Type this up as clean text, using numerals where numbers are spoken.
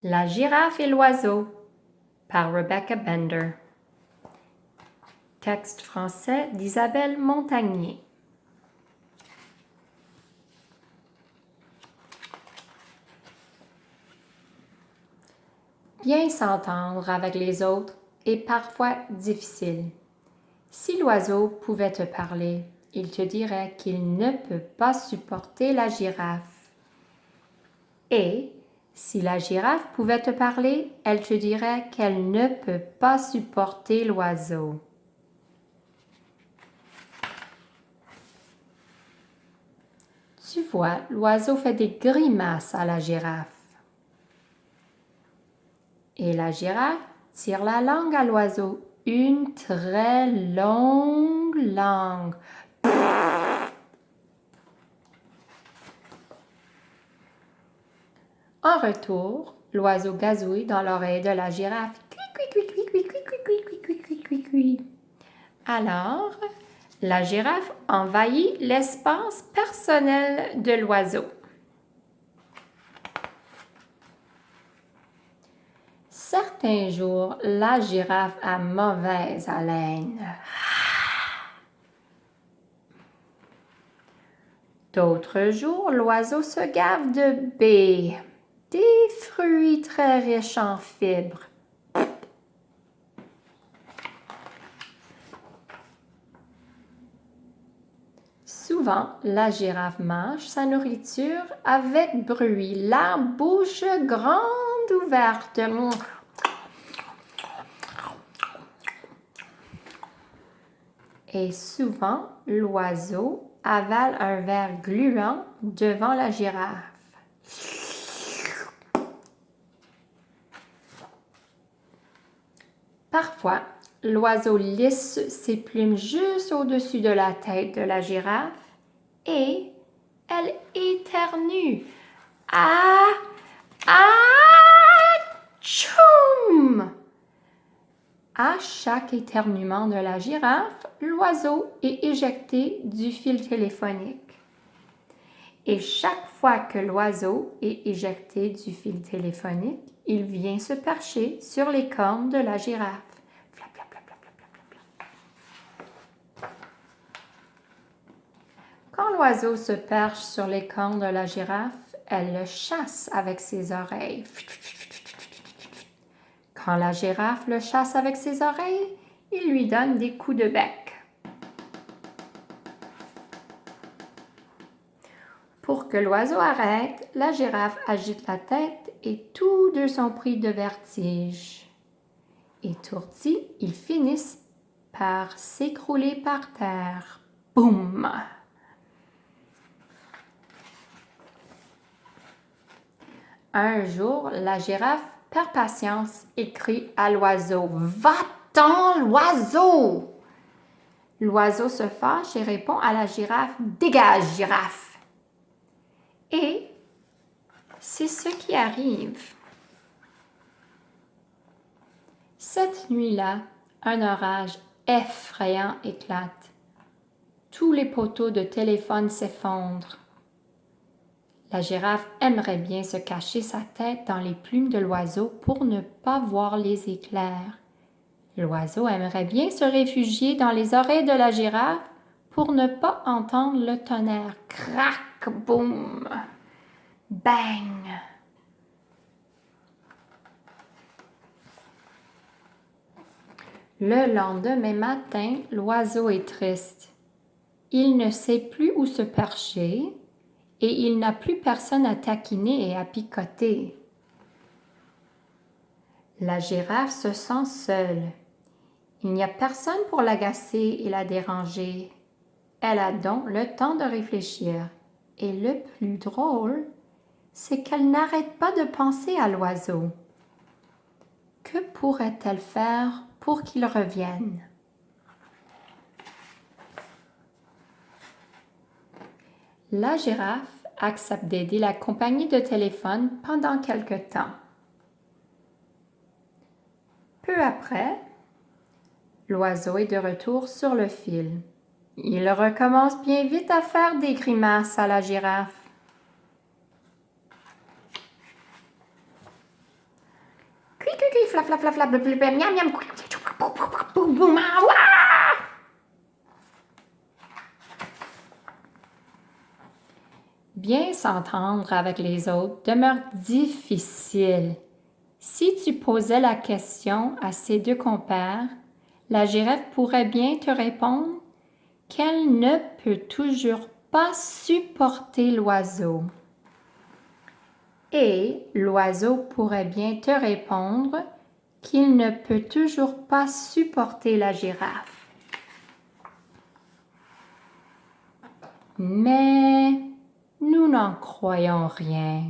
La girafe et l'oiseau par Rebecca Bender. Texte français d'Isabelle Montagnier. Bien s'entendre avec les autres est parfois difficile. Si l'oiseau pouvait te parler, il te dirait qu'il ne peut pas supporter la girafe. Et si la girafe pouvait te parler, elle te dirait qu'elle ne peut pas supporter l'oiseau. Tu vois, l'oiseau fait des grimaces à la girafe. Et la girafe tire la langue à l'oiseau, une très longue langue. En retour, l'oiseau gazouille dans l'oreille de la girafe. Alors, la girafe envahit l'espace personnel de l'oiseau. Certains jours, la girafe a mauvaise haleine. D'autres jours, l'oiseau se gave de baies, des fruits très riches en fibres. Souvent, la girafe mange sa nourriture avec bruit, la bouche grande ouverte. Et souvent, l'oiseau avale un verre gluant devant la girafe. Parfois, l'oiseau lisse ses plumes juste au-dessus de la tête de la girafe et elle éternue. Ah! Ah! Tchoum! À chaque éternuement de la girafe, l'oiseau est éjecté du fil téléphonique. Et chaque fois que l'oiseau est éjecté du fil téléphonique, il vient se percher sur les cornes de la girafe. Flap, flap, flap, flap, flap, flap, flap. Quand l'oiseau se perche sur les cornes de la girafe, elle le chasse avec ses oreilles. Quand la girafe le chasse avec ses oreilles, il lui donne des coups de bec. Pour que l'oiseau arrête, la girafe agite la tête et tous deux sont pris de vertige. Étourdis, ils finissent par s'écrouler par terre. Boum! Un jour, la girafe perd patience et crie à l'oiseau. « Va-t'en, l'oiseau! » L'oiseau se fâche et répond à la girafe. « Dégage, girafe! » Et c'est ce qui arrive. Cette nuit-là, un orage effrayant éclate. Tous les poteaux de téléphone s'effondrent. La girafe aimerait bien se cacher sa tête dans les plumes de l'oiseau pour ne pas voir les éclairs. L'oiseau aimerait bien se réfugier dans les oreilles de la girafe pour ne pas entendre le tonnerre. Crac, boum, bang. Le lendemain matin, l'oiseau est triste. Il ne sait plus où se percher et il n'a plus personne à taquiner et à picoter. La girafe se sent seule. Il n'y a personne pour l'agacer et la déranger. Elle a donc le temps de réfléchir. Et le plus drôle, c'est qu'elle n'arrête pas de penser à l'oiseau. Que pourrait-elle faire pour qu'il revienne? La girafe accepte d'aider la compagnie de téléphone pendant quelque temps. Peu après, l'oiseau est de retour sur le fil. Il recommence bien vite à faire des grimaces à la girafe. flap, flap, flap, flap, miam, miam. Bien s'entendre avec les autres demeure difficile. Si tu posais la question à ses deux compères, la girafe pourrait bien te répondre qu'elle ne peut toujours pas supporter l'oiseau. Et l'oiseau pourrait bien te répondre qu'il ne peut toujours pas supporter la girafe. Mais nous n'en croyons rien.